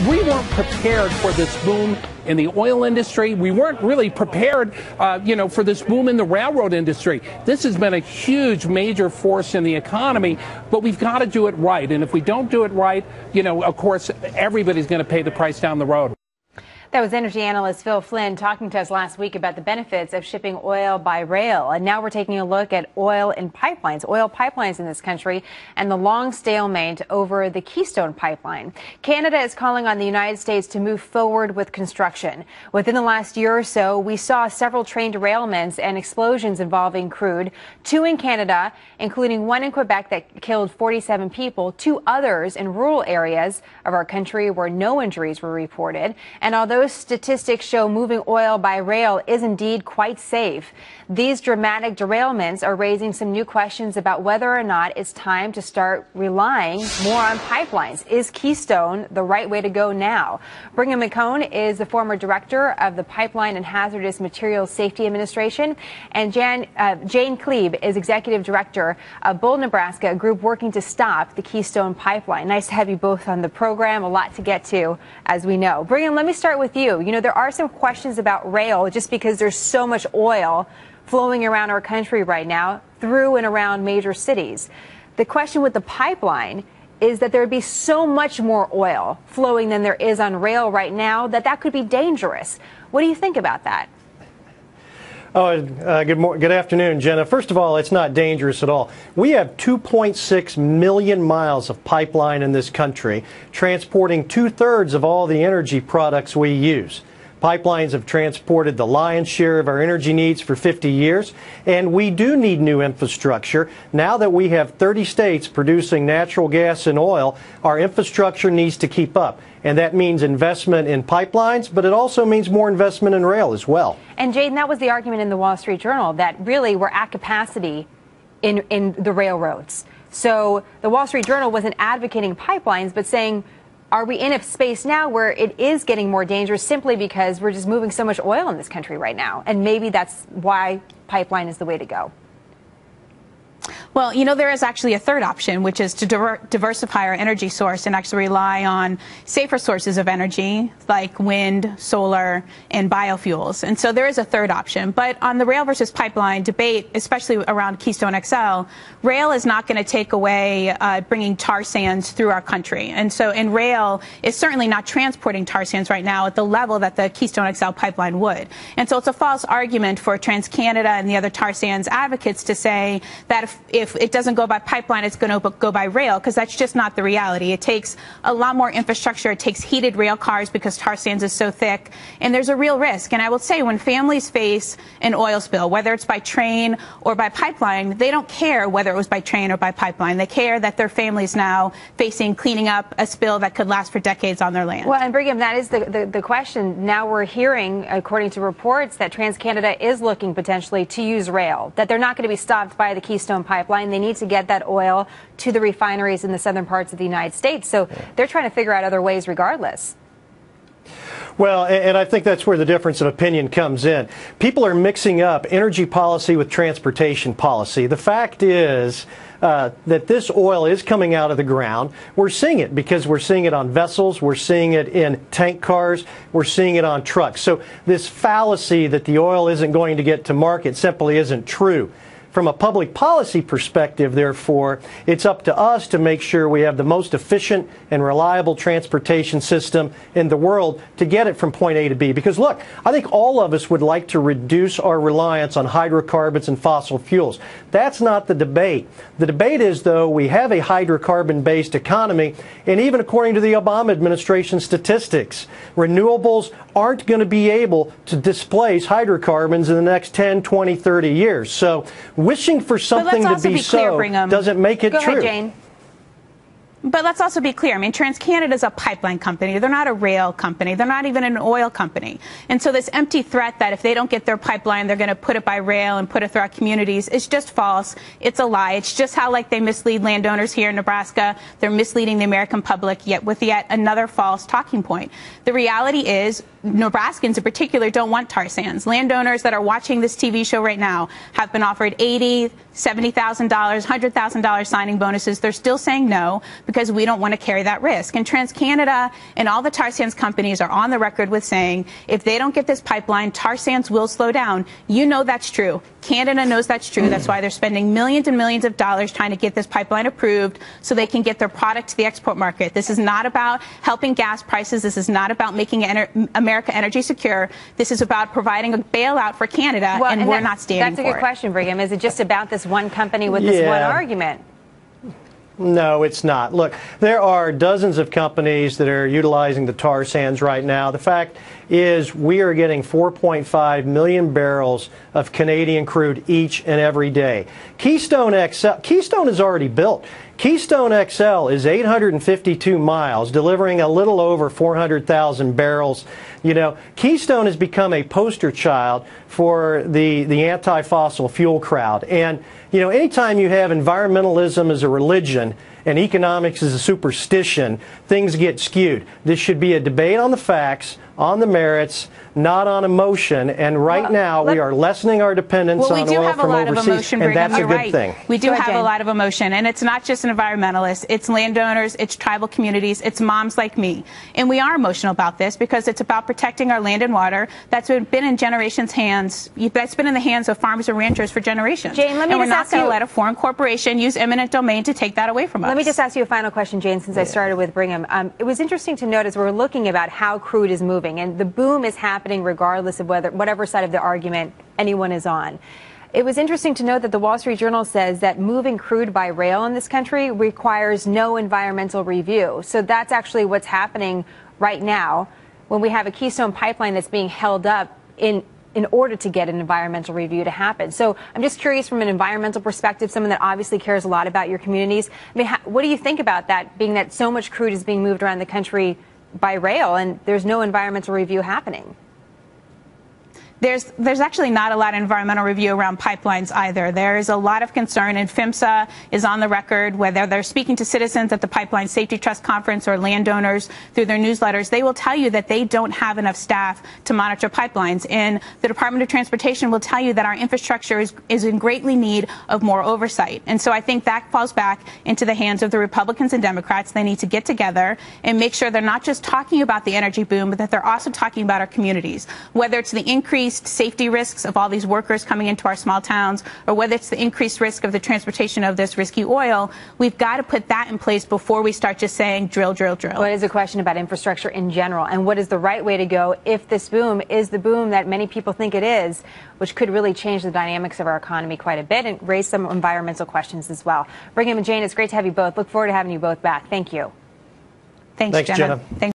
we weren't prepared for this boom in the oil industry. We weren't really prepared, for this boom in the railroad industry. This has been a huge, major force in the economy, but we've got to do it right. And if we don't do it right, of course, everybody's going to pay the price down the road. That was energy analyst Phil Flynn talking to us last week about the benefits of shipping oil by rail. And now we're taking a look at oil pipelines in this country, and the long stalemate over the Keystone Pipeline. Canada is calling on the United States to move forward with construction. Within the last year or so, we saw several train derailments and explosions involving crude, 2 in Canada, including 1 in Quebec that killed 47 people, 2 others in rural areas of our country where no injuries were reported. And although statistics show moving oil by rail is indeed quite safe, these dramatic derailments are raising some new questions about whether or not it's time to start relying more on pipelines. Is Keystone the right way to go now? Brigham McCone is the former director of the Pipeline and Hazardous Materials Safety Administration, and Jane Klebe is executive director of Bull, Nebraska, a group working to stop the Keystone Pipeline. Nice to have you both on the program. A lot to get to, as we know. Brigham, let me start with you. There are some questions about rail just because there's so much oil flowing around our country right now through and around major cities. The question with the pipeline is that there would be so much more oil flowing than there is on rail right now that could be dangerous. What do you think about that? Good afternoon, Jenna. First of all, it's not dangerous at all. We have 2.6 million miles of pipeline in this country, transporting 2/3 of all the energy products we use. Pipelines have transported the lion's share of our energy needs for 50 years, and we do need new infrastructure. Now that we have 30 states producing natural gas and oil, our infrastructure needs to keep up. And that means investment in pipelines, but it also means more investment in rail as well. And Jaden, that was the argument in the Wall Street Journal, that really we're at capacity in the railroads. So the Wall Street Journal wasn't advocating pipelines, but saying, are we in a space now where it is getting more dangerous simply because we're just moving so much oil in this country right now? And maybe that's why pipeline is the way to go. Well, there is actually a third option, which is to diversify our energy source and actually rely on safer sources of energy like wind, solar, and biofuels. And so there is a third option. But on the rail versus pipeline debate, especially around Keystone XL, rail is not going to take away bringing tar sands through our country. And rail is certainly not transporting tar sands right now at the level that the Keystone XL pipeline would. And so it's a false argument for TransCanada and the other tar sands advocates to say that if it doesn't go by pipeline, it's going to go by rail, because that's just not the reality. It takes a lot more infrastructure. It takes heated rail cars because tar sands is so thick, and there's a real risk. And I will say, when families face an oil spill, whether it's by train or by pipeline, they don't care whether it was by train or by pipeline. They care that their family's now facing cleaning up a spill that could last for decades on their land. Well, and Brigham, that is the question. Now we're hearing, according to reports, that TransCanada is looking potentially to use rail, that they're not going to be stopped by the Keystone Pipeline. They need to get that oil to the refineries in the southern parts of the United States. So they're trying to figure out other ways regardless. Well, and I think that's where the difference of opinion comes in. People are mixing up energy policy with transportation policy. The fact is that this oil is coming out of the ground. We're seeing it because we're seeing it on vessels, we're seeing it in tank cars, we're seeing it on trucks. So this fallacy that the oil isn't going to get to market simply isn't true. From a public policy perspective, therefore, it's up to us to make sure we have the most efficient and reliable transportation system in the world to get it from point A to B. Because, look, I think all of us would like to reduce our reliance on hydrocarbons and fossil fuels. That's not the debate. The debate is, though, we have a hydrocarbon-based economy, and even according to the Obama administration statistics, renewables aren't going to be able to displace hydrocarbons in the next 10, 20, 30 years. So wishing for something to be so doesn't make it true. Go ahead, Jane. But let's also be clear. I mean, TransCanada is a pipeline company. They're not a rail company. They're not even an oil company. And so this empty threat that if they don't get their pipeline, they're going to put it by rail and put it through our communities is just false. It's a lie. It's just how, like, they mislead landowners here in Nebraska. They're misleading the American public with yet another false talking point. The reality is Nebraskans in particular don't want tar sands. Landowners that are watching this TV show right now have been offered $80,000, $70,000, $100,000 signing bonuses. They're still saying no because we don't want to carry that risk. And TransCanada and all the tar sands companies are on the record with saying if they don't get this pipeline, tar sands will slow down. You know that's true. Canada knows that's true. That's why they're spending millions and millions of dollars trying to get this pipeline approved so they can get their product to the export market. This is not about helping gas prices. This is not about making America energy secure. This is about providing a bailout for Canada, and we're not standing for it. That's a good question, Brigham. Is it just about this one company with this one argument? No, it's not. Look, there are dozens of companies that are utilizing the tar sands right now. The fact is we are getting 4.5 million barrels of Canadian crude each and every day. Keystone is already built. Keystone XL is 852 miles, delivering a little over 400,000 barrels. You know, Keystone has become a poster child for the anti-fossil fuel crowd. And, you know, anytime you have environmentalism as a religion and economics as a superstition, things get skewed. This should be a debate on the facts, on the merits, not on emotion. And right now, we are lessening our dependence on oil from overseas, and that's a good thing. We do have a lot of emotion, and it's not just environmentalists. It's landowners, it's tribal communities, it's moms like me. And we are emotional about this because it's about protecting our land and water that's been in generations' hands, that's been in the hands of farmers and ranchers for generations. Jane, let me and we're just not going to let a foreign corporation use eminent domain to take that away from us. Let me just ask you a final question, Jane, since I started with Brigham. It was interesting to note as we're looking about how crude is moving, and the boom is happening regardless of whatever side of the argument anyone is on. It was interesting to note that the Wall Street Journal says that moving crude by rail in this country requires no environmental review. So that's actually what's happening right now when we have a Keystone Pipeline that's being held up in order to get an environmental review to happen. So I'm just curious from an environmental perspective, someone that obviously cares a lot about your communities. I mean, what do you think about that, being that so much crude is being moved around the country by rail and there's no environmental review happening? There's actually not a lot of environmental review around pipelines either. There is a lot of concern, and PHMSA is on the record, whether they're speaking to citizens at the Pipeline Safety Trust Conference or landowners through their newsletters, they will tell you that they don't have enough staff to monitor pipelines. And the Department of Transportation will tell you that our infrastructure is in greatly need of more oversight. And so I think that falls back into the hands of the Republicans and Democrats. They need to get together and make sure they're not just talking about the energy boom, but that they're also talking about our communities, whether it's the increased safety risks of all these workers coming into our small towns, or whether it's the increased risk of the transportation of this risky oil. We've got to put that in place before we start just saying drill, drill, drill. Well, it is a question about infrastructure in general, and what is the right way to go if this boom is the boom that many people think it is, which could really change the dynamics of our economy quite a bit and raise some environmental questions as well. Brigham and Jane, it's great to have you both. Look forward to having you both back. Thank you. Thanks, Jenna.